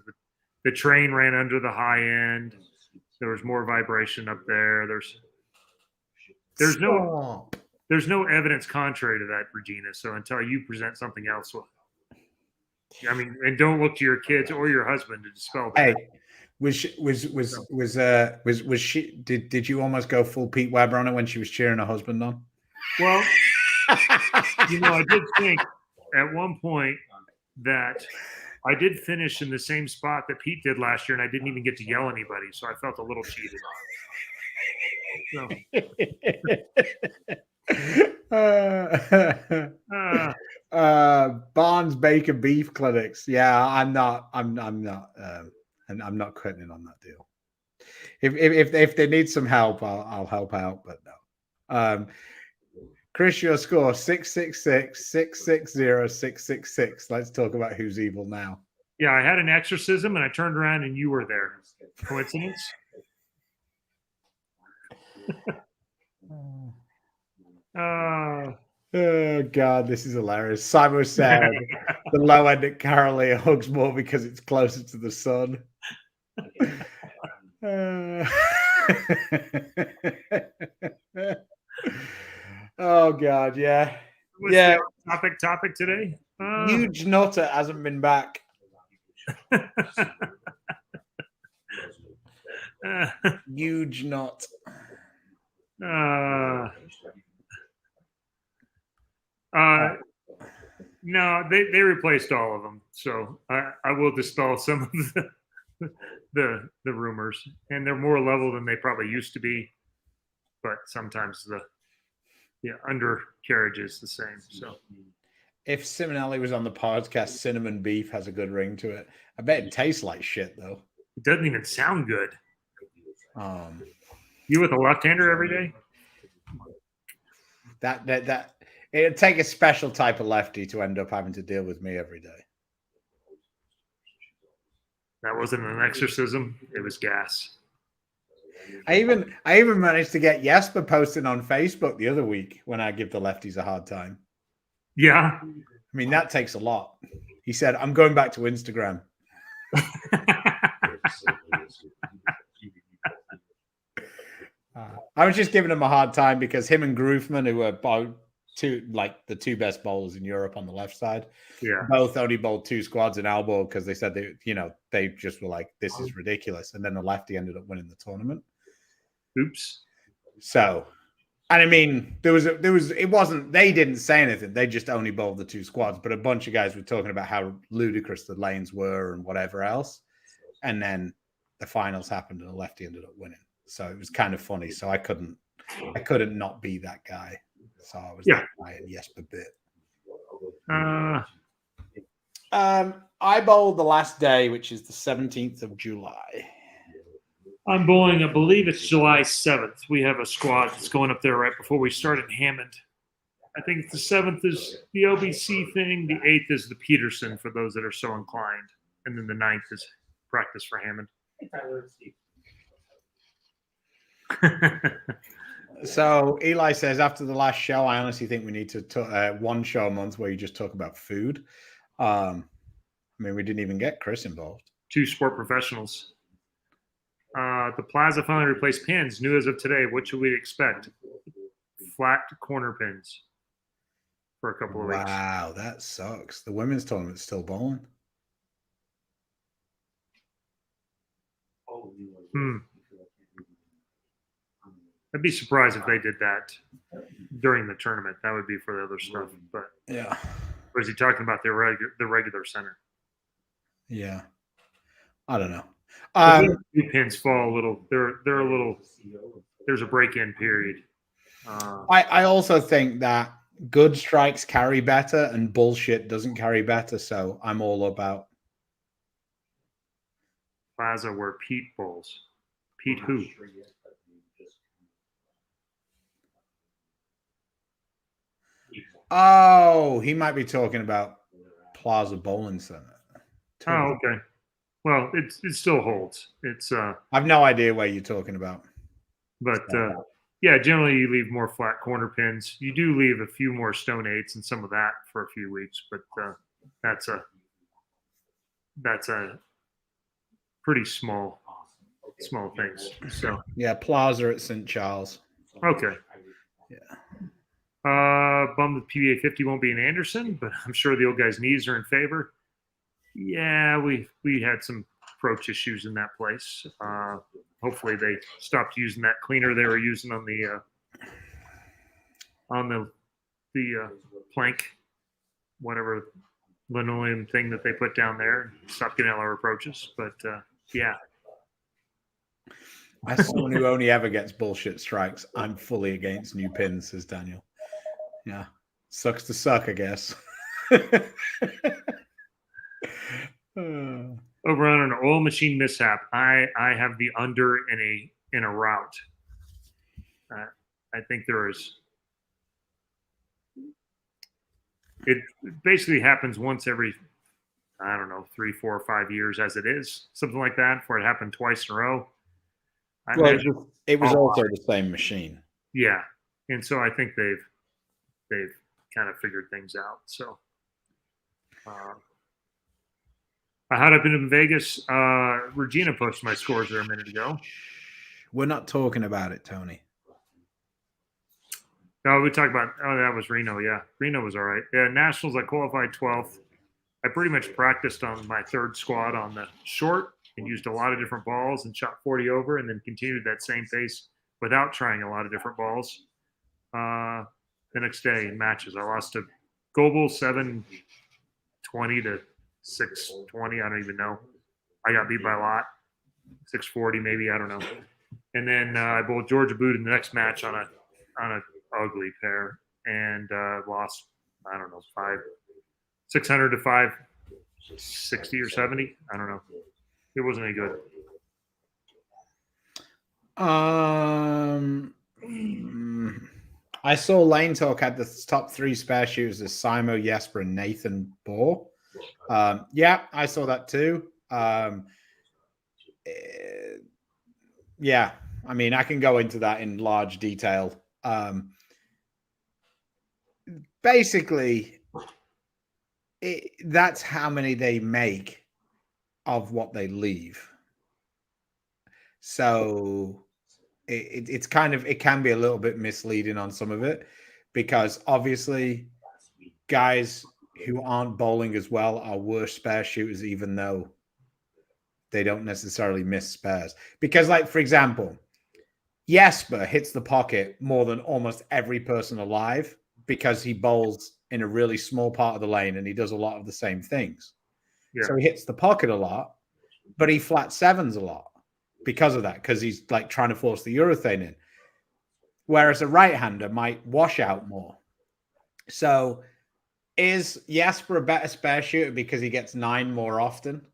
the train ran under the high end. There was more vibration up there. There's no evidence contrary to that, Regina. So until you present something else, I mean, and don't look to your kids or your husband to dispel that. Hey, was she? Did you almost go full Pete Weber on it when she was cheering her husband on? Well, I did think at one point that I did finish in the same spot that Pete did last year, and I didn't even get to yell anybody, so I felt a little cheated. Barnes Bacon Beef Clinics. Yeah, I'm not quitting in on that deal. If they need some help, I'll help out, but no. Chris, your score 666, 660, 666. Let's talk about who's evil now. Yeah, I had an exorcism and I turned around and you were there. Coincidence? Oh God, this is hilarious. Simon said the low end at Carolia hugs more because it's closer to the sun. Oh God, yeah. What's the topic today? Huge Nutter hasn't been back. Huge Nut. No, they replaced all of them. So I will dispel some of the rumors, and they're more level than they probably used to be. but sometimes the undercarriage is the same. So if Simonelli was on the podcast, cinnamon beef has a good ring to it. I bet it tastes like shit though. it doesn't even sound good. Um, You with a left-hander every day? that it'd take a special type of lefty to end up having to deal with me every day. That wasn't an exorcism. It was gas. I even managed to get Jesper posting on Facebook the other week when I give the lefties a hard time. Yeah. I mean, that takes a lot. He said, I'm going back to Instagram. I was just giving him a hard time because him and Groofman, who were both the two best bowlers in Europe on the left side, both only bowled 2 squads in elbow because they said they just were like, this is ridiculous. And then the lefty ended up winning the tournament. Oops. So, and I mean, it wasn't, they didn't say anything. They just only bowled the 2 squads, but a bunch of guys were talking about how ludicrous the lanes were and whatever else. And then the finals happened and the lefty ended up winning. So it was kind of funny. So I couldn't not be that guy. So I was that guy and Jesper bit. I bowled the last day, which is the 17th of July. I'm bowling, I believe it's July 7th. We have a squad that's going up there right before we start in Hammond. I think the 7th is the OBC thing. The 8th is the Peterson for those that are so inclined. And then the 9th is practice for Hammond. So Eli says, after the last show, I honestly think we need to one show a month where you just talk about food. I mean, we didn't even get Chris involved. 2 sport professionals. The Plaza finally replaced pins. New as of today. What should we expect? Flat corner pins for a couple of weeks. Wow, that sucks. The women's tournament's still bowling. I'd be surprised if they did that during the tournament. That would be for the other stuff. But yeah, or is he talking about the regular center? Yeah, I don't know. Pins fall a little. They're a little. There's a break-in period. I also think that good strikes carry better and bullshit doesn't carry better. So I'm all about Plaza where Pete bowls. Pete who? Oh, he might be talking about Plaza Bowling Center. Oh, okay. Well, it still holds. It's I've no idea what you're talking about. But yeah, generally you leave more flat corner pins. You do leave a few more stone 8s and some of that for a few weeks, but that's a pretty small things. So yeah, Plaza at St. Charles. Okay. Yeah. Bummed the PBA 50 won't be in Anderson, but I'm sure the old guy's knees are in favor. Yeah, we had some approach issues in that place. Hopefully they stopped using that cleaner they were using on the plank, whatever linoleum thing that they put down there. Stop getting all our approaches, but yeah. As someone who only ever gets bullshit strikes, I'm fully against new pins, says Daniel. Yeah, sucks to suck, I guess. Over on an oil machine mishap, I have the under in a route. I think there is. It basically happens once every, I don't know, 3, 4, or 5 years, as it is, something like that. Before it happened twice in a row. It was also the same machine. Yeah, and so I think they've kind of figured things out. So. I had up in Vegas. Regina posted my scores there a minute ago. We're not talking about it, Tony. No, we talked about. Oh, that was Reno. Yeah, Reno was all right. Yeah, Nationals. I qualified 12th. I pretty much practiced on my 3rd squad on the short and used a lot of different balls and shot 40 over, and then continued that same pace without trying a lot of different balls. The next day in matches, I lost to Goebel 720 to 620. I don't even know. I got beat by a lot. 640 maybe. I don't know. And then I bowled Georgia Boot in the next match on a ugly pair and lost, I don't know, 600 to 560 or 70. I don't know. It wasn't any good. I saw Lane Talk had the top 3 spare shooters as Simo, Jesper, and Nathan Bohr. Yeah, I saw that too. Yeah, I mean, I can go into that in large detail. Basically, that's how many they make of what they leave. So it's kind of, it can be a little bit misleading on some of it, because obviously guys who aren't bowling as well are worse spare shooters, even though they don't necessarily miss spares. Because, like, for example, Jesper hits the pocket more than almost every person alive because he bowls in a really small part of the lane and he does a lot of the same things. Yeah. So he hits the pocket a lot, but he flat sevens a lot because of that, because he's like trying to force the urethane in. Whereas a right-hander might wash out more. So is Jesper a better spare shooter because he gets 9 more often?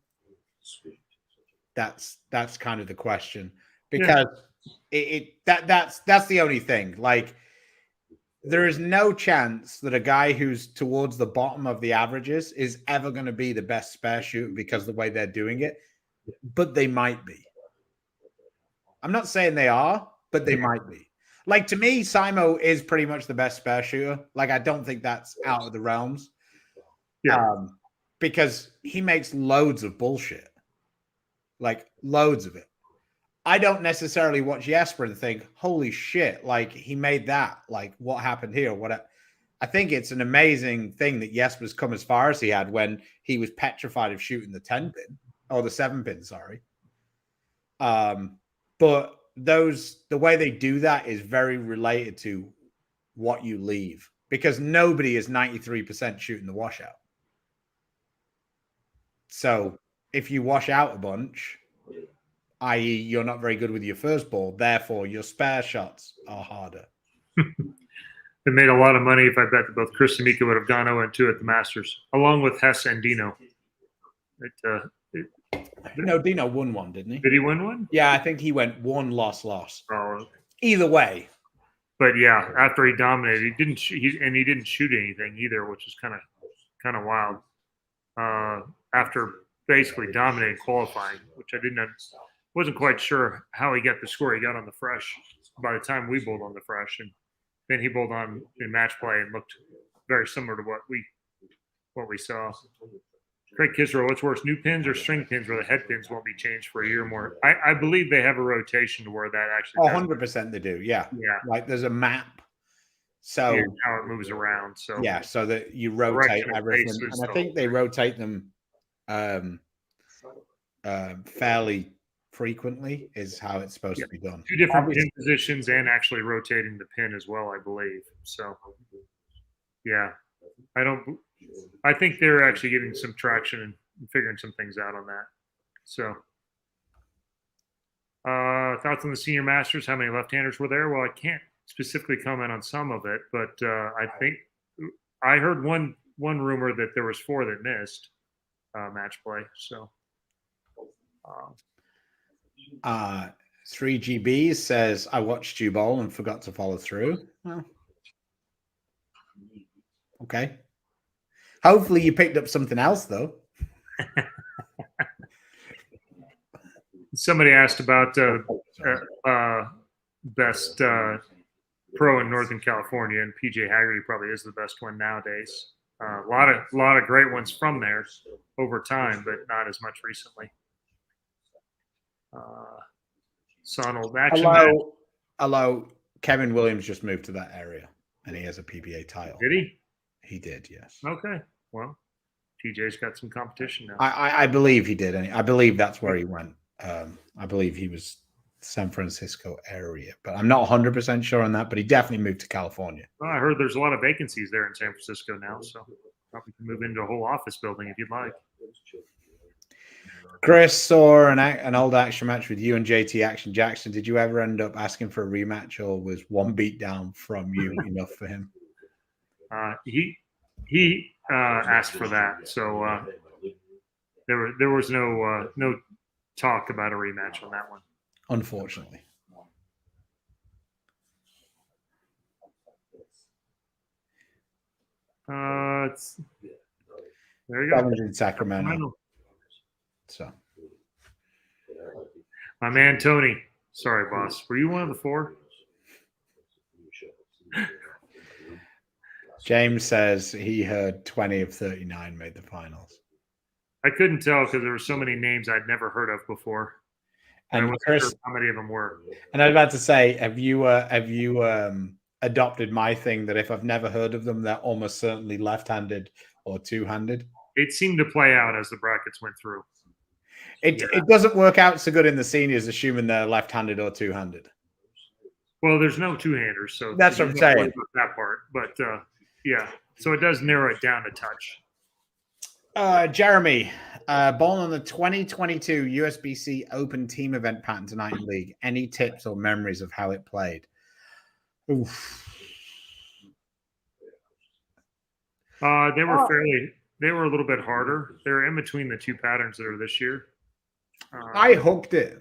That's kind of the question. Because that's the only thing. Like, there is no chance that a guy who's towards the bottom of the averages is ever going to be the best spare shooter because of the way they're doing it. But they might be. I'm not saying they are, but they might be. Like, to me, Simo is pretty much the best spare shooter. Like, I don't think that's out of the realms. Yeah. Because he makes loads of bullshit. Like, loads of it. I don't necessarily watch Jesper and think, holy shit, like, he made that. Like, what happened here? I think it's an amazing thing that Jesper's come as far as he had when he was petrified of shooting the 10 pin or the 7 pin, sorry. But the way they do that is very related to what you leave, because nobody is 93% shooting the washout. So if you wash out a bunch, i.e. you're not very good with your first ball, therefore your spare shots are harder. They made a lot of money if I bet that both Chris and Mika would have gone 0-2 at the Masters, along with Hess and Dino. No, Dino won one, didn't he? Did he win one? Yeah, I think he went 1 loss. Oh. Either way. But yeah, after he dominated, he didn't shoot anything either, which is kind of wild. After basically dominating qualifying, which I wasn't quite sure how he got the score he got on the fresh by the time we bowled on the fresh, and then he bowled on in match play and looked very similar to what we saw. Craig Kisro, what's worse, new pins or string pins where the head pins won't be changed for a year or more? I believe they have a rotation to where that actually 100% they do, yeah. Like, there's a map. So how it moves around. So yeah, so that you rotate everything. And I think they rotate them fairly frequently is how it's supposed to be done. 2 different pin positions and actually rotating the pin as well, I believe. So yeah, I think they're actually getting some traction and figuring some things out on that. So thoughts on the senior masters? How many left-handers were there? Well, I can't specifically comment on some of it, but I think I heard one rumor that there was 4 that missed match play. So 3GB says, I watched you bowl and forgot to follow through. Well, okay. Hopefully you picked up something else, though. Somebody asked about best pro in Northern California, and PJ Haggerty probably is the best one nowadays. A lot of great ones from there over time, but not as much recently. Sonald action. Hello. Kevin Williams just moved to that area, and he has a PBA title. Did he? He did, yes. Okay. Well, TJ's got some competition now. I believe he did. I believe that's where he went. I believe he was San Francisco area, but I'm not 100% sure on that, but he definitely moved to California. Well, I heard there's a lot of vacancies there in San Francisco now, so probably can move into a whole office building if you'd like. Chris saw an old action match with you and JT Action Jackson. Did you ever end up asking for a rematch, or was one beatdown from you enough for him? He asked for that, so there was no talk about a rematch on that one. Unfortunately. There you go. In Sacramento. So, my man Tony. Sorry, boss. Were you one of the 4? James says he heard 20 of 39 made the finals. I couldn't tell because there were so many names I'd never heard of before. And I wasn't Chris, sure how many of them were. And I was about to say, have you adopted my thing that if I've never heard of them, they're almost certainly left-handed or two-handed? It seemed to play out as the brackets went through. It doesn't work out so good in the seniors, assuming they're left-handed or two-handed. Well, there's no two-handers, so that's what I'm saying. That part, but yeah, so it does narrow it down a touch. Jeremy, ball on the 2022 USBC Open Team Event pattern tonight in League. Any tips or memories of how it played? Oof. They were a little bit harder. They were in between the 2 patterns that are this year. I hooked it.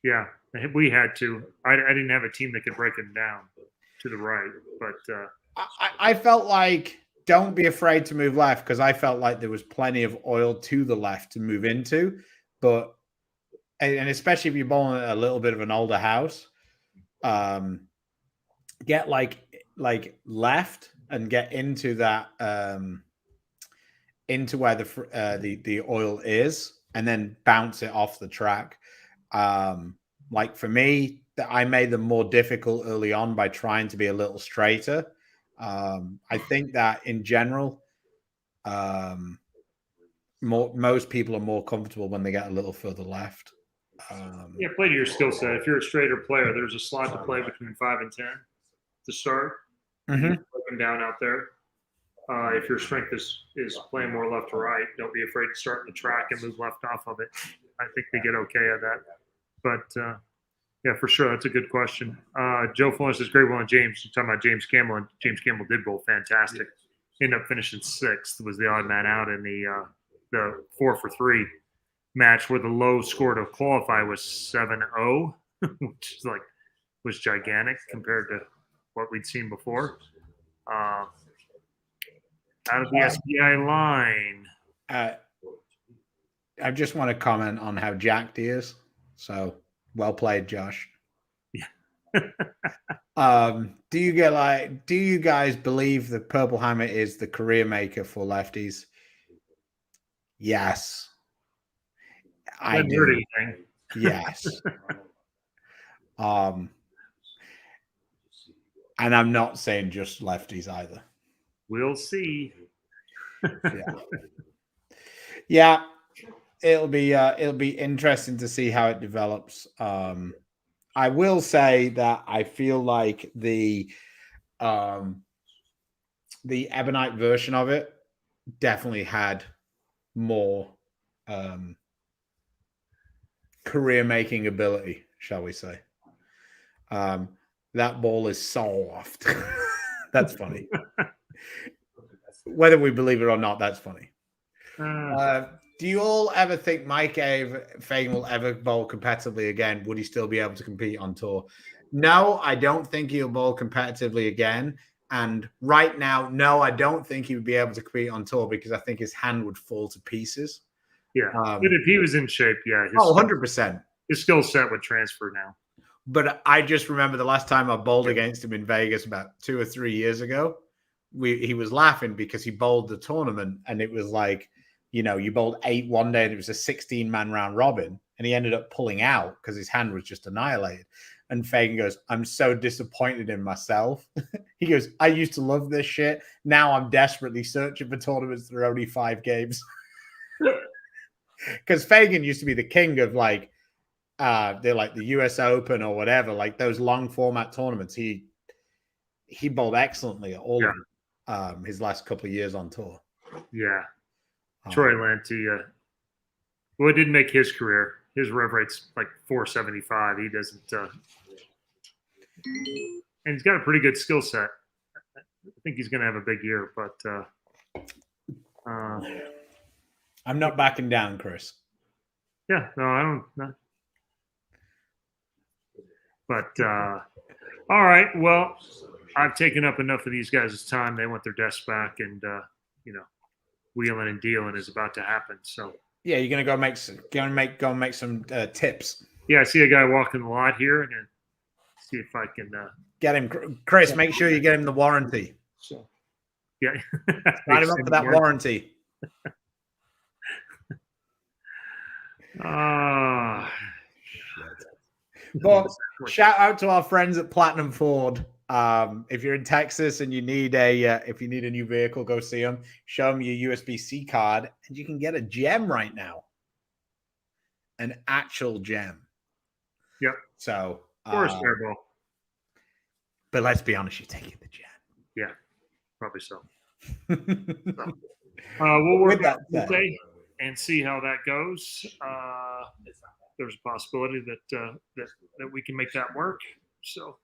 Yeah, we had to. I didn't have a team that could break it down to the right, but I felt like don't be afraid to move left, because I felt like there was plenty of oil to the left to move into, but and especially if you're bowling a little bit of an older house, get like left and get into that into where the oil is, and then bounce it off the track. Like for me, I made them more difficult early on by trying to be a little straighter. I think that in general, most people are more comfortable when they get a little further left. Yeah, play to your skill set. If you're a straighter player, there's a slot to play between 5 and 10 to start. Mm-hmm. Up and down out there. If your strength is playing more left to right, don't be afraid to start in the track and move left off of it. I think they get okay at that. But yeah, for sure, that's a good question. Joe Florence says, great one, James. You're talking about James Campbell, and James Campbell did bowl fantastic. Ended up finishing 6th, was the odd man out in the 4 for 3 match, where the low score to qualify was 7-0, which is was gigantic compared to what we'd seen before. Out of the SBI line. I just want to comment on how jacked he is. So well played, Josh. Yeah. Do you guys believe that Purple Hammer is the career maker for lefties? Yes. I do. Yes. And I'm not saying just lefties either. We'll see. Yeah. It'll be interesting to see how it develops. I will say that I feel like the Ebonite version of it definitely had more career-making ability, shall we say. That ball is soft. That's funny. Whether we believe it or not, that's funny. Do you all ever think Mike Fagan will ever bowl competitively again? Would he still be able to compete on tour? No, I don't think he'll bowl competitively again. And right now, no, I don't think he would be able to compete on tour, because I think his hand would fall to pieces. Yeah. But if he was in shape, yeah. 100%. His skill set would transfer now. But I just remember the last time I bowled against him in Vegas about 2 or 3 years ago, he was laughing because he bowled the tournament, and it was like, you bowled 8 one day and it was a 16-man round robin, and he ended up pulling out because his hand was just annihilated. And Fagan goes, I'm so disappointed in myself. He goes, I used to love this shit. Now I'm desperately searching for tournaments that are only 5 games. Because Fagan used to be the king of they're like the US Open or whatever, like those long format tournaments. He bowled excellently at all of his last couple of years on tour. Yeah. Troy Lanty Well, it didn't make his career. His rev rate's like 475. He doesn't, and he's got a pretty good skill set. I think he's going to have a big year, but I'm not backing down, Chris. yeah, no, I don't. No. But all right, well, I've taken up enough of these guys' time. They want their desks back, and wheeling and dealing is about to happen. So yeah, you're gonna go make some tips. Yeah, I see a guy walking the lot here, and see if I can get him. Chris, make sure you get him the warranty. So yeah, sign him up for that warranty. Well, shout out to our friends at Platinum Ford. If you're in Texas and you need a new vehicle, go see them. Show them your USB-C card, and you can get a gem right now, an actual gem. Yep. So, Forest Airball. But let's be honest, you're taking the gem. Yeah, probably so. We'll work that today and see how that goes. There's a possibility that we can make that work. So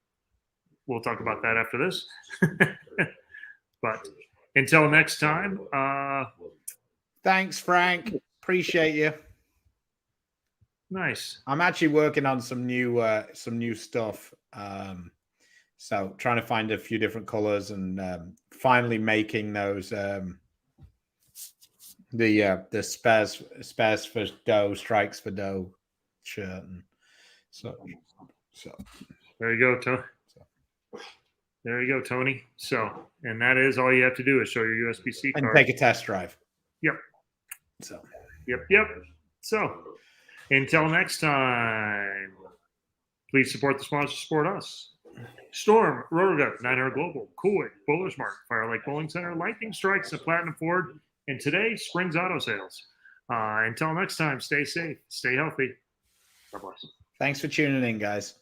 we'll talk about that after this. But until next time. Thanks, Frank. Appreciate you. Nice. I'm actually working on some new stuff. So trying to find a few different colors and finally making those the spares for dough, strikes for dough shirt, and so there you go, Tony. There you go, Tony. So, and that is all you have to do is show your USB-C card and take a test drive. Yep. So. Yep. So, until next time, please support the sponsors, support us. Storm, Rotogut, 900 Global, Coolwick, Bowler's Mark, Fire Lake Bowling Center, Lightning Strikes, and Platinum Ford, and today, Springs Auto Sales. Until next time, stay safe, stay healthy. God bless. Thanks for tuning in, guys.